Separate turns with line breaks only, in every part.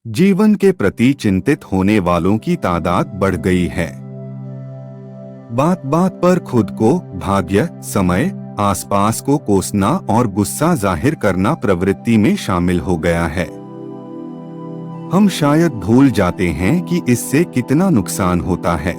जीवन के प्रति चिंतित होने वालों की तादाद बढ़ गई है। बात बात पर खुद को, भाग्य, समय, आसपास को कोसना और गुस्सा जाहिर करना प्रवृत्ति में शामिल हो गया है। हम शायद भूल जाते हैं कि इससे कितना नुकसान होता है।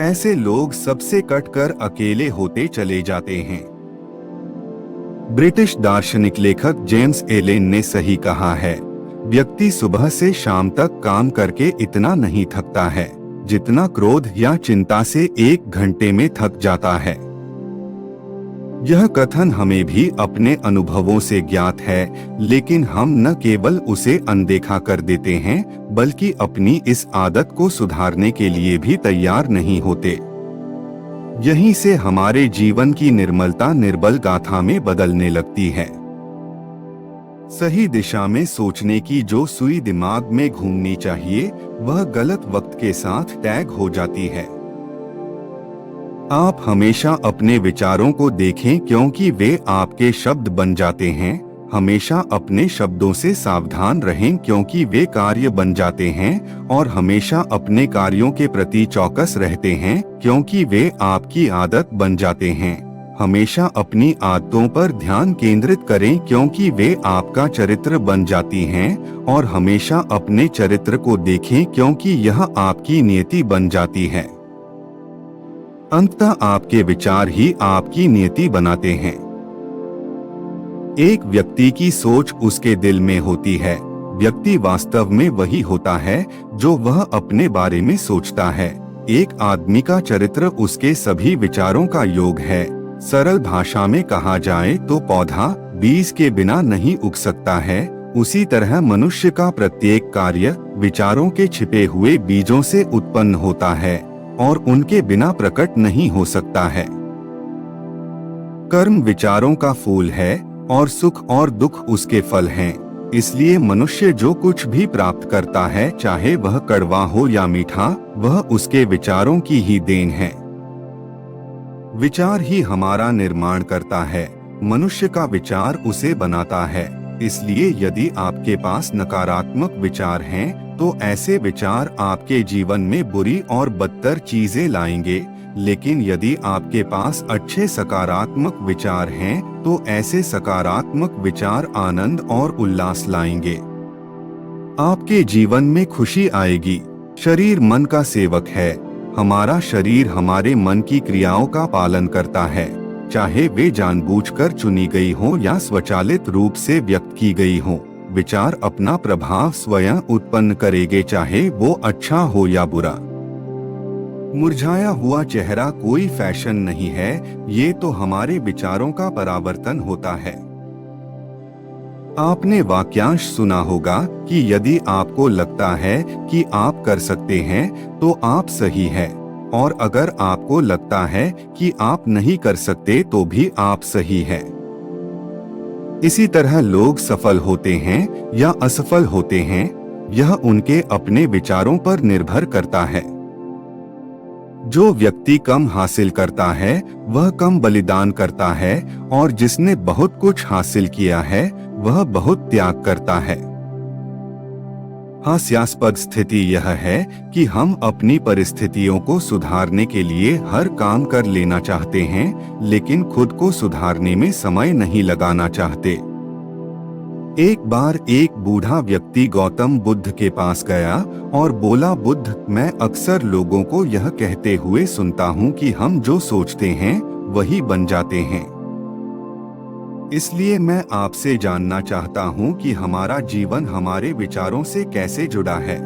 ऐसे लोग सबसे कटकर अकेले होते चले जाते हैं। ब्रिटिश दार्शनिक लेखक जेम्स एलेन ने सही कहा है, व्यक्ति सुबह से शाम तक काम करके इतना नहीं थकता है जितना क्रोध या चिंता से 1 घंटे में थक जाता है। यह कथन हमें भी अपने अनुभवों से ज्ञात है, लेकिन हम न केवल उसे अनदेखा कर देते हैं बल्कि अपनी इस आदत को सुधारने के लिए भी तैयार नहीं होते। यहीं से हमारे जीवन की निर्मलता निर्बल गाथा में बदलने लगती है। सही दिशा में सोचने की जो सुई दिमाग में घूमनी चाहिए वह गलत वक्त के साथ टैग हो जाती है। आप हमेशा अपने विचारों को देखें क्योंकि वे आपके शब्द बन जाते हैं। हमेशा अपने शब्दों से सावधान रहें क्योंकि वे कार्य बन जाते हैं, और हमेशा अपने कार्यों के प्रति चौकस रहते हैं क्योंकि वे आपकी आदत बन जाते हैं। हमेशा अपनी आदतों पर ध्यान केंद्रित करें क्योंकि वे आपका चरित्र बन जाती हैं, और हमेशा अपने चरित्र को देखें क्योंकि यह आपकी नियति बन जाती है। अंततः आपके विचार ही आपकी नियति बनाते हैं। एक व्यक्ति की सोच उसके दिल में होती है। व्यक्ति वास्तव में वही होता है जो वह अपने बारे में सोचता है। एक आदमी का चरित्र उसके सभी विचारों का योग है। सरल भाषा में कहा जाए तो पौधा बीज के बिना नहीं उग सकता है, उसी तरह मनुष्य का प्रत्येक कार्य विचारों के छिपे हुए बीजों से उत्पन्न होता है और उनके बिना प्रकट नहीं हो सकता है। कर्म विचारों का फूल है और सुख और दुख उसके फल हैं। इसलिए मनुष्य जो कुछ भी प्राप्त करता है, चाहे वह कड़वा हो या मीठा, वह उसके विचारों की ही देन है। विचार ही हमारा निर्माण करता है, मनुष्य का विचार उसे बनाता है। इसलिए यदि आपके पास नकारात्मक विचार हैं, तो ऐसे विचार आपके जीवन में बुरी और बदतर चीजें लाएंगे, लेकिन यदि आपके पास अच्छे सकारात्मक विचार हैं, तो ऐसे सकारात्मक विचार आनंद और उल्लास लाएंगे। आपके जीवन में खुशी आएगी। शरीर मन का सेवक है। हमारा शरीर हमारे मन की क्रियाओं का पालन करता है, चाहे वे जानबूझकर चुनी गई हो या स्वचालित रूप से व्यक्त की गई हो। विचार अपना प्रभाव स्वयं उत्पन्न करेंगे, चाहे वो अच्छा हो या बुरा। मुरझाया हुआ चेहरा कोई फैशन नहीं है, ये तो हमारे विचारों का परावर्तन होता है। आपने वाक्यांश सुना होगा कि यदि आपको लगता है कि आप कर सकते हैं तो आप सही है, और अगर आपको लगता है कि आप नहीं कर सकते तो भी आप सही है। इसी तरह लोग सफल होते हैं या असफल होते हैं, यह उनके अपने विचारों पर निर्भर करता है। जो व्यक्ति कम हासिल करता है वह कम बलिदान करता है, और जिसने बहुत कुछ हासिल किया है वह बहुत त्याग करता है। हास्यास्पद स्थिति यह है कि हम अपनी परिस्थितियों को सुधारने के लिए हर काम कर लेना चाहते हैं, लेकिन खुद को सुधारने में समय नहीं लगाना चाहते। एक बार एक बूढ़ा व्यक्ति गौतम बुद्ध के पास गया और बोला, बुद्ध, मैं अक्सर लोगों को यह कहते हुए सुनता हूँ कि हम जो सोचते हैं वही बन जाते हैं। इसलिए मैं आपसे जानना चाहता हूँ कि हमारा जीवन हमारे विचारों से कैसे जुड़ा है,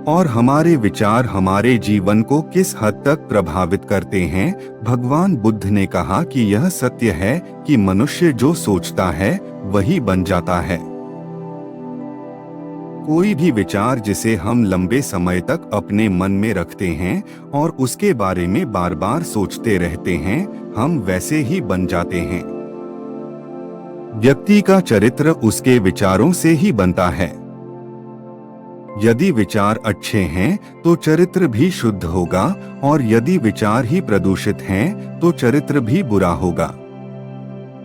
और हमारे विचार हमारे जीवन को किस हद तक प्रभावित करते हैं। भगवान बुद्ध ने कहा कि यह सत्य है कि मनुष्य जो सोचता है वही बन जाता है। कोई भी विचार जिसे हम लंबे समय तक अपने मन में रखते हैं और उसके बारे में बार बार सोचते रहते हैं, हम वैसे ही बन जाते हैं। व्यक्ति का चरित्र उसके विचारों से ही बनता है। यदि विचार अच्छे हैं तो चरित्र भी शुद्ध होगा, और यदि विचार ही प्रदूषित हैं तो चरित्र भी बुरा होगा।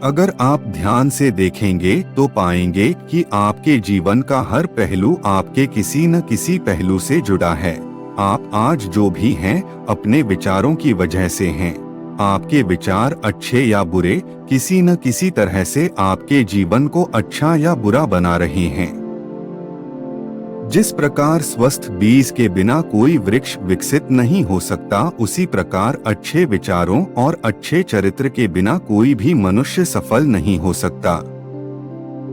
अगर आप ध्यान से देखेंगे तो पाएंगे कि आपके जीवन का हर पहलू आपके किसी न किसी पहलू से जुड़ा है। आप आज जो भी हैं अपने विचारों की वजह से हैं। आपके विचार अच्छे या बुरे किसी न किसी तरह से आपके जीवन को अच्छा या बुरा बना रहे हैं। जिस प्रकार स्वस्थ बीज के बिना कोई वृक्ष विकसित नहीं हो सकता, उसी प्रकार अच्छे विचारों और अच्छे चरित्र के बिना कोई भी मनुष्य सफल नहीं हो सकता।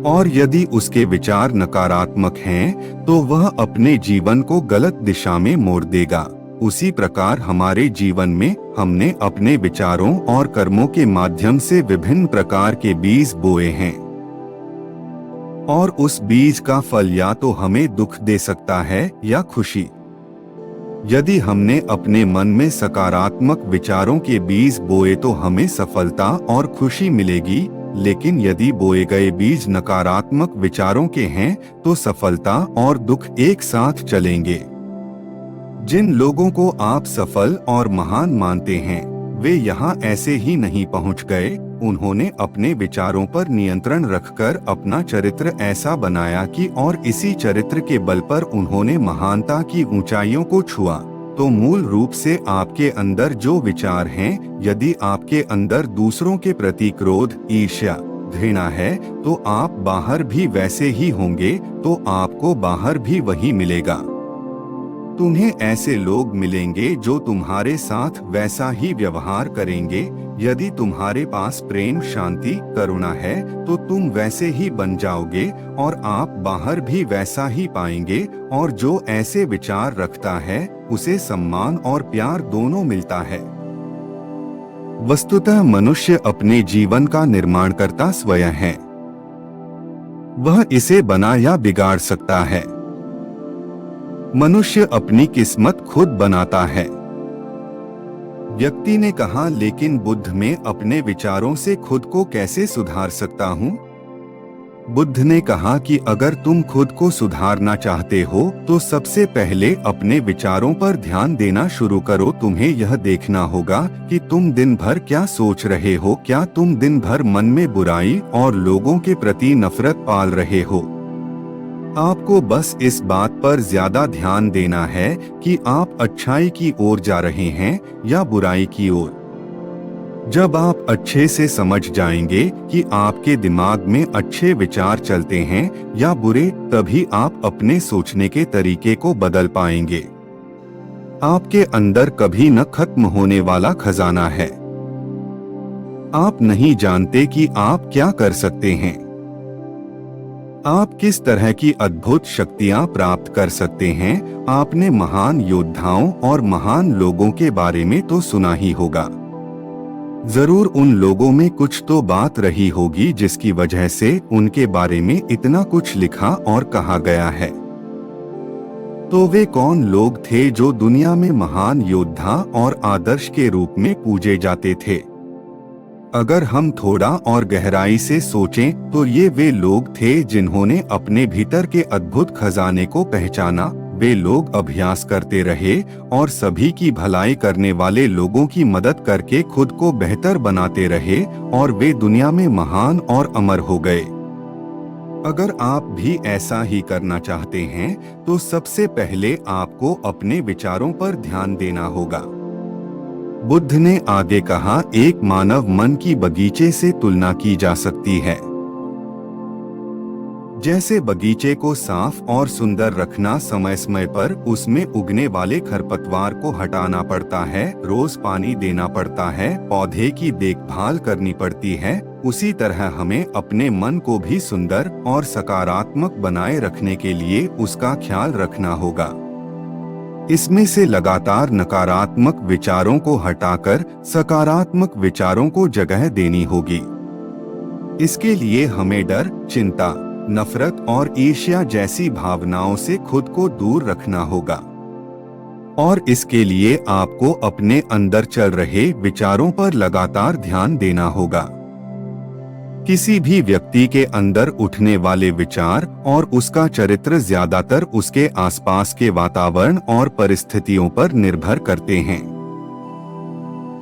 और यदि उसके विचार नकारात्मक हैं, तो वह अपने जीवन को गलत दिशा में मोड़ देगा। उसी प्रकार हमारे जीवन में हमने अपने विचारों और कर्मों के माध्यम से विभिन्न प्रकार के बीज बोए हैं, और उस बीज का फल या तो हमें दुख दे सकता है या खुशी। यदि हमने अपने मन में सकारात्मक विचारों के बीज बोए तो हमें सफलता और खुशी मिलेगी, लेकिन यदि बोए गए बीज नकारात्मक विचारों के हैं तो सफलता और दुख एक साथ चलेंगे। जिन लोगों को आप सफल और महान मानते हैं, वे यहाँ ऐसे ही नहीं पहुँच गए। उन्होंने अपने विचारों पर नियंत्रण रखकर अपना चरित्र ऐसा बनाया कि और इसी चरित्र के बल पर उन्होंने महानता की ऊंचाइयों को छुआ। तो मूल रूप से आपके अंदर जो विचार हैं, यदि आपके अंदर दूसरों के प्रति क्रोध, ईर्ष्या, घृणा है, तो आप बाहर भी वैसे ही होंगे, तो आपको बाहर भी वही मिलेगा। तुम्हें ऐसे लोग मिलेंगे जो तुम्हारे साथ वैसा ही व्यवहार करेंगे। यदि तुम्हारे पास प्रेम, शांति, करुणा है तो तुम वैसे ही बन जाओगे और आप बाहर भी वैसा ही पाएंगे। और जो ऐसे विचार रखता है उसे सम्मान और प्यार दोनों मिलता है। वस्तुतः मनुष्य अपने जीवन का निर्माणकर्ता स्वयं है। वह इसे बना या बिगाड़ सकता है। मनुष्य अपनी किस्मत खुद बनाता है। व्यक्ति ने कहा, लेकिन बुद्ध में अपने विचारों से खुद को कैसे सुधार सकता हूँ? बुद्ध ने कहा कि अगर तुम खुद को सुधारना चाहते हो तो सबसे पहले अपने विचारों पर ध्यान देना शुरू करो। तुम्हें यह देखना होगा कि तुम दिन भर क्या सोच रहे हो। क्या तुम दिन भर मन में बुराई और लोगों के प्रति नफरत पाल रहे हो? आपको बस इस बात पर ज्यादा ध्यान देना है कि आप अच्छाई की ओर जा रहे हैं या बुराई की ओर। जब आप अच्छे से समझ जाएंगे कि आपके दिमाग में अच्छे विचार चलते हैं या बुरे, तभी आप अपने सोचने के तरीके को बदल पाएंगे। आपके अंदर कभी न खत्म होने वाला खजाना है। आप नहीं जानते कि आप क्या कर सकते हैं। आप किस तरह की अद्भुत शक्तियां प्राप्त कर सकते हैं। आपने महान योद्धाओं और महान लोगों के बारे में तो सुना ही होगा। जरूर उन लोगों में कुछ तो बात रही होगी जिसकी वजह से उनके बारे में इतना कुछ लिखा और कहा गया है। तो वे कौन लोग थे जो दुनिया में महान योद्धा और आदर्श के रूप में पूजे जाते थे? अगर हम थोड़ा और गहराई से सोचें तो ये वे लोग थे जिन्होंने अपने भीतर के अद्भुत खजाने को पहचाना। वे लोग अभ्यास करते रहे और सभी की भलाई करने वाले लोगों की मदद करके खुद को बेहतर बनाते रहे, और वे दुनिया में महान और अमर हो गए। अगर आप भी ऐसा ही करना चाहते हैं तो सबसे पहले आपको अपने विचारों पर ध्यान देना होगा। बुद्ध ने आगे कहा, एक मानव मन की बगीचे से तुलना की जा सकती है। जैसे बगीचे को साफ और सुंदर रखना, समय समय पर उसमें उगने वाले खरपतवार को हटाना पड़ता है, रोज पानी देना पड़ता है, पौधे की देखभाल करनी पड़ती है, उसी तरह हमें अपने मन को भी सुंदर और सकारात्मक बनाए रखने के लिए उसका ख्याल रखना होगा। इसमें से लगातार नकारात्मक विचारों को हटाकर सकारात्मक विचारों को जगह देनी होगी। इसके लिए हमें डर, चिंता, नफरत और ईर्ष्या जैसी भावनाओं से खुद को दूर रखना होगा। और इसके लिए आपको अपने अंदर चल रहे विचारों पर लगातार ध्यान देना होगा। किसी भी व्यक्ति के अंदर उठने वाले विचार और उसका चरित्र ज्यादातर उसके आसपास के वातावरण और परिस्थितियों पर निर्भर करते हैं।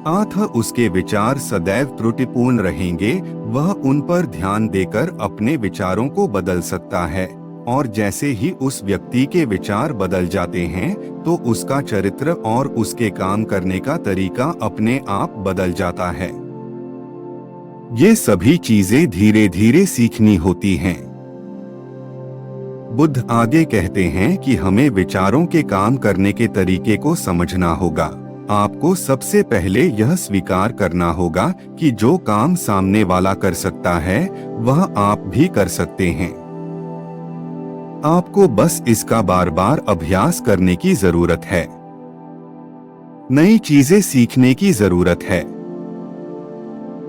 अतः उसके विचार सदैव त्रुटिपूर्ण रहेंगे। वह उन पर ध्यान देकर अपने विचारों को बदल सकता है, और जैसे ही उस व्यक्ति के विचार बदल जाते हैं तो उसका चरित्र और उसके काम करने का तरीका अपने आप बदल जाता है। ये सभी चीजें धीरे धीरे सीखनी होती हैं। बुद्ध आगे कहते हैं कि हमें विचारों के काम करने के तरीके को समझना होगा। आपको सबसे पहले यह स्वीकार करना होगा कि जो काम सामने वाला कर सकता है वह आप भी कर सकते हैं। आपको बस इसका बार बार अभ्यास करने की जरूरत है। नई चीजें सीखने की जरूरत है।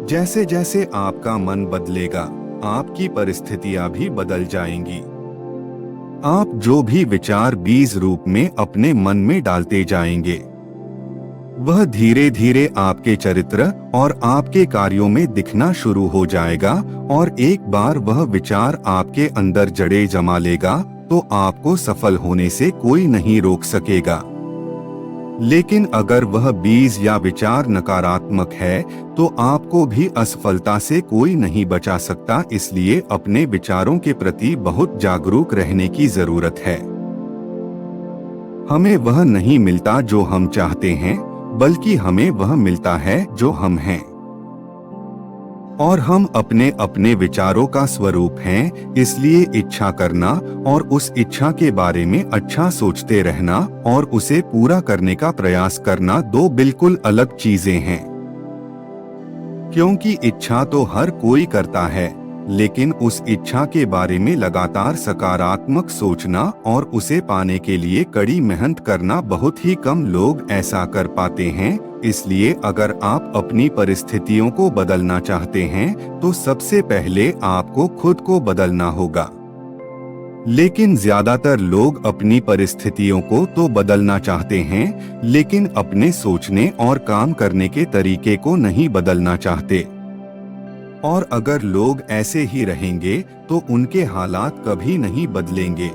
जैसे जैसे आपका मन बदलेगा, आपकी परिस्थितियां भी बदल जाएंगी। आप जो भी विचार बीज रूप में अपने मन में डालते जाएंगे, वह धीरे धीरे आपके चरित्र और आपके कार्यों में दिखना शुरू हो जाएगा, और एक बार वह विचार आपके अंदर जड़ें जमा लेगा तो आपको सफल होने से कोई नहीं रोक सकेगा। लेकिन अगर वह बीज या विचार नकारात्मक है तो आपको भी असफलता से कोई नहीं बचा सकता। इसलिए अपने विचारों के प्रति बहुत जागरूक रहने की जरूरत है। हमें वह नहीं मिलता जो हम चाहते हैं, बल्कि हमें वह मिलता है जो हम हैं। और हम अपने अपने विचारों का स्वरूप हैं। इसलिए इच्छा करना और उस इच्छा के बारे में अच्छा सोचते रहना और उसे पूरा करने का प्रयास करना दो बिल्कुल अलग चीजें हैं। क्योंकि इच्छा तो हर कोई करता है, लेकिन उस इच्छा के बारे में लगातार सकारात्मक सोचना और उसे पाने के लिए कड़ी मेहनत करना बहुत ही कम लोग ऐसा कर पाते हैं। इसलिए अगर आप अपनी परिस्थितियों को बदलना चाहते हैं तो सबसे पहले आपको खुद को बदलना होगा। लेकिन ज्यादातर लोग अपनी परिस्थितियों को तो बदलना चाहते हैं, लेकिन अपने सोचने और काम करने के तरीके को नहीं बदलना चाहते। और अगर लोग ऐसे ही रहेंगे तो उनके हालात कभी नहीं बदलेंगे।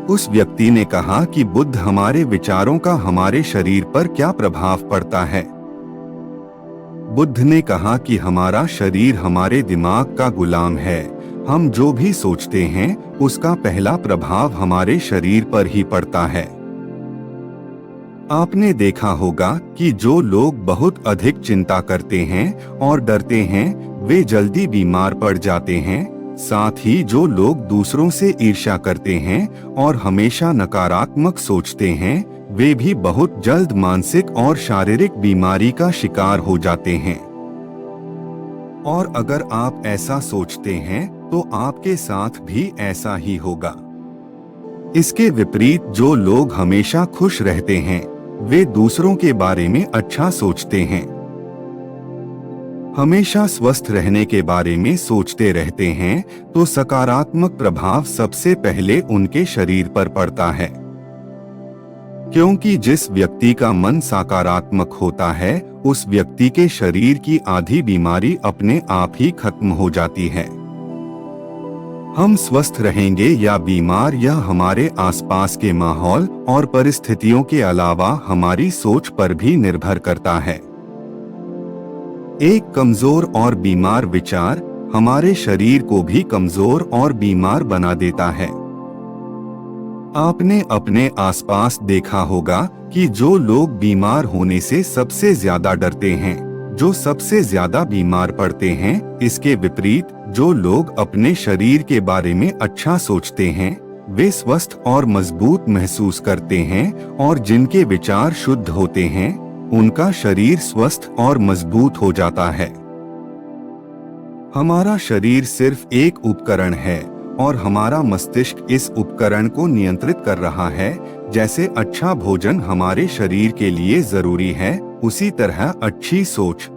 उस व्यक्ति ने कहा कि बुद्ध, हमारे विचारों का हमारे शरीर पर क्या प्रभाव पड़ता है? बुद्ध ने कहा कि हमारा शरीर हमारे दिमाग का गुलाम है। हम जो भी सोचते हैं उसका पहला प्रभाव हमारे शरीर पर ही पड़ता है। आपने देखा होगा कि जो लोग बहुत अधिक चिंता करते हैं और डरते हैं वे जल्दी बीमार पड़ जाते हैं। साथ ही जो लोग दूसरों से ईर्ष्या करते हैं और हमेशा नकारात्मक सोचते हैं वे भी बहुत जल्द मानसिक और शारीरिक बीमारी का शिकार हो जाते हैं। और अगर आप ऐसा सोचते हैं तो आपके साथ भी ऐसा ही होगा। इसके विपरीत जो लोग हमेशा खुश रहते हैं वे दूसरों के बारे में अच्छा सोचते हैं, हमेशा स्वस्थ रहने के बारे में सोचते रहते हैं, तो सकारात्मक प्रभाव सबसे पहले उनके शरीर पर पड़ता है। क्योंकि जिस व्यक्ति का मन सकारात्मक होता है उस व्यक्ति के शरीर की आधी बीमारी अपने आप ही खत्म हो जाती है। हम स्वस्थ रहेंगे या बीमार यह हमारे आसपास के माहौल और परिस्थितियों के अलावा हमारी सोच पर भी निर्भर करता है। एक कमजोर और बीमार विचार हमारे शरीर को भी कमजोर और बीमार बना देता है। आपने अपने आसपास देखा होगा कि जो लोग बीमार होने से सबसे ज्यादा डरते हैं, जो सबसे ज्यादा बीमार पड़ते हैं, इसके विपरीत जो लोग अपने शरीर के बारे में अच्छा सोचते हैं वे स्वस्थ और मजबूत महसूस करते हैं, और जिनके विचार शुद्ध होते हैं उनका शरीर स्वस्थ और मजबूत हो जाता है। हमारा शरीर सिर्फ एक उपकरण है और हमारा मस्तिष्क इस उपकरण को नियंत्रित कर रहा है। जैसे अच्छा भोजन हमारे शरीर के लिए जरूरी है, उसी तरह अच्छी सोच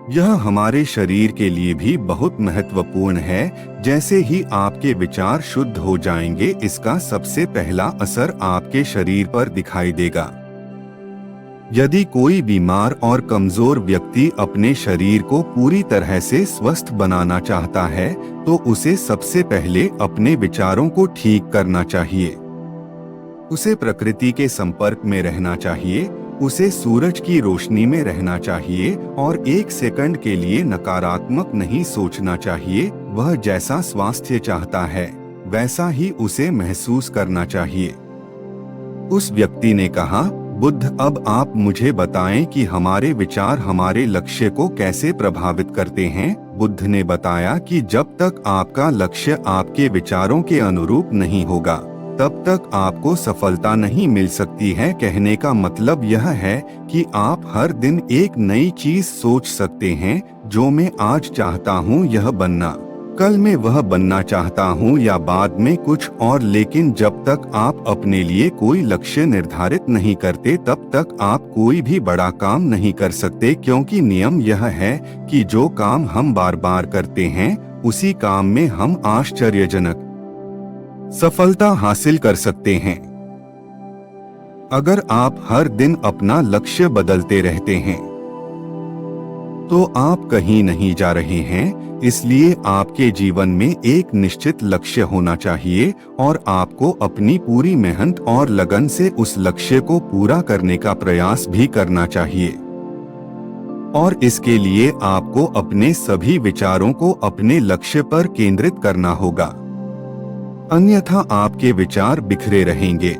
यह हमारे शरीर के लिए भी बहुत महत्वपूर्ण है। जैसे ही आपके विचार शुद्ध हो जाएंगे इसका सबसे पहला असर आपके शरीर पर दिखाई देगा। यदि कोई बीमार और कमजोर व्यक्ति अपने शरीर को पूरी तरह से स्वस्थ बनाना चाहता है तो उसे सबसे पहले अपने विचारों को ठीक करना चाहिए। उसे प्रकृति के संपर्क में रहना चाहिए, उसे सूरज की रोशनी में रहना चाहिए और 1 सेकंड के लिए नकारात्मक नहीं सोचना चाहिए। वह जैसा स्वास्थ्य चाहता है वैसा ही उसे महसूस करना चाहिए। उस व्यक्ति ने कहा, बुद्ध, अब आप मुझे बताएं कि हमारे विचार हमारे लक्ष्य को कैसे प्रभावित करते हैं। बुद्ध ने बताया कि जब तक आपका लक्ष्य आपके विचारों के अनुरूप नहीं होगा तब तक आपको सफलता नहीं मिल सकती है। कहने का मतलब यह है कि आप हर दिन एक नई चीज सोच सकते हैं, जो मैं आज चाहता हूँ यह बनना, कल मैं वह बनना चाहता हूँ या बाद में कुछ और। लेकिन जब तक आप अपने लिए कोई लक्ष्य निर्धारित नहीं करते तब तक आप कोई भी बड़ा काम नहीं कर सकते, क्योंकि नियम यह है कि जो काम हम बार बार करते हैं उसी काम में हम आश्चर्यजनक सफलता हासिल कर सकते हैं। अगर आप हर दिन अपना लक्ष्य बदलते रहते हैं तो आप कहीं नहीं जा रहे हैं। इसलिए आपके जीवन में एक निश्चित लक्ष्य होना चाहिए और आपको अपनी पूरी मेहनत और लगन से उस लक्ष्य को पूरा करने का प्रयास भी करना चाहिए। और इसके लिए आपको अपने सभी विचारों को अपने लक्ष्य पर केंद्रित करना होगा, अन्यथा आपके विचार बिखरे रहेंगे।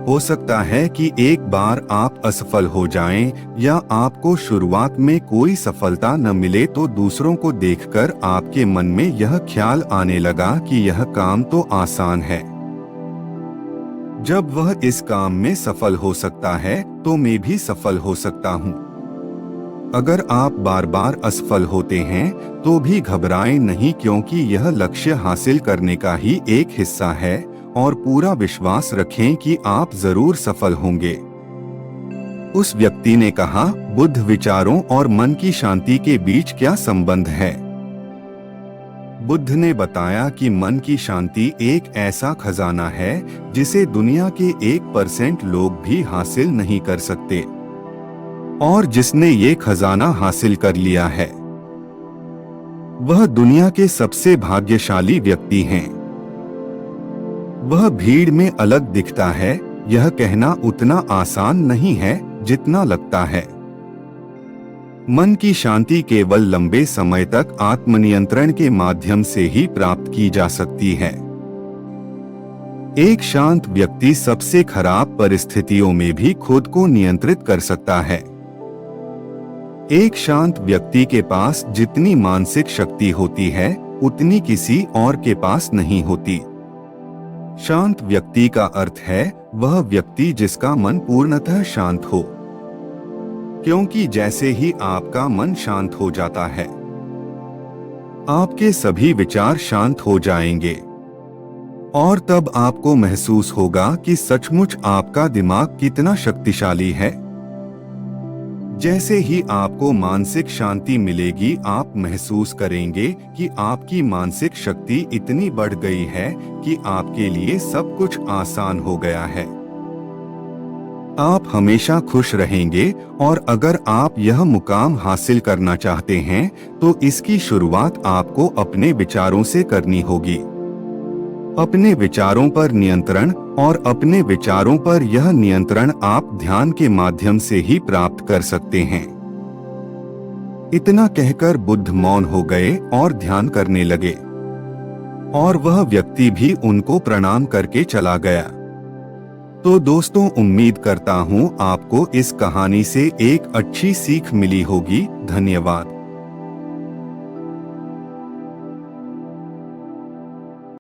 हो सकता है कि एक बार आप असफल हो जाएं या आपको शुरुआत में कोई सफलता न मिले तो दूसरों को देखकर आपके मन में यह ख्याल आने लगा कि यह काम तो आसान है। जब वह इस काम में सफल हो सकता है तो मैं भी सफल हो सकता हूँ। अगर आप बार बार असफल होते हैं तो भी घबराएं नहीं, क्योंकि यह लक्ष्य हासिल करने का ही एक हिस्सा है और पूरा विश्वास रखें कि आप जरूर सफल होंगे। उस व्यक्ति ने कहा, बुद्ध, विचारों और मन की शांति के बीच क्या संबंध है? बुद्ध ने बताया कि मन की शांति एक ऐसा खजाना है जिसे दुनिया के 1% लोग भी हासिल नहीं कर सकते, और जिसने ये खजाना हासिल कर लिया है वह दुनिया के सबसे भाग्यशाली व्यक्ति हैं। वह भीड़ में अलग दिखता है, यह कहना उतना आसान नहीं है जितना लगता है। मन की शांति केवल लंबे समय तक आत्मनियंत्रण के माध्यम से ही प्राप्त की जा सकती है। एक शांत व्यक्ति सबसे खराब परिस्थितियों में भी खुद को नियंत्रित कर सकता है। एक शांत व्यक्ति के पास जितनी मानसिक शक्ति होती है उतनी किसी और के पास नहीं होती। शांत व्यक्ति का अर्थ है वह व्यक्ति जिसका मन पूर्णतः शांत हो, क्योंकि जैसे ही आपका मन शांत हो जाता है आपके सभी विचार शांत हो जाएंगे और तब आपको महसूस होगा कि सचमुच आपका दिमाग कितना शक्तिशाली है। जैसे ही आपको मानसिक शांति मिलेगी आप महसूस करेंगे कि आपकी मानसिक शक्ति इतनी बढ़ गई है कि आपके लिए सब कुछ आसान हो गया है। आप हमेशा खुश रहेंगे और अगर आप यह मुकाम हासिल करना चाहते हैं तो इसकी शुरुआत आपको अपने विचारों से करनी होगी। अपने विचारों पर नियंत्रण, और अपने विचारों पर यह नियंत्रण आप ध्यान के माध्यम से ही प्राप्त कर सकते हैं। इतना कहकर बुद्ध मौन हो गए और ध्यान करने लगे और वह व्यक्ति भी उनको प्रणाम करके चला गया। तो दोस्तों, उम्मीद करता हूँ आपको इस कहानी से एक अच्छी सीख मिली होगी। धन्यवाद।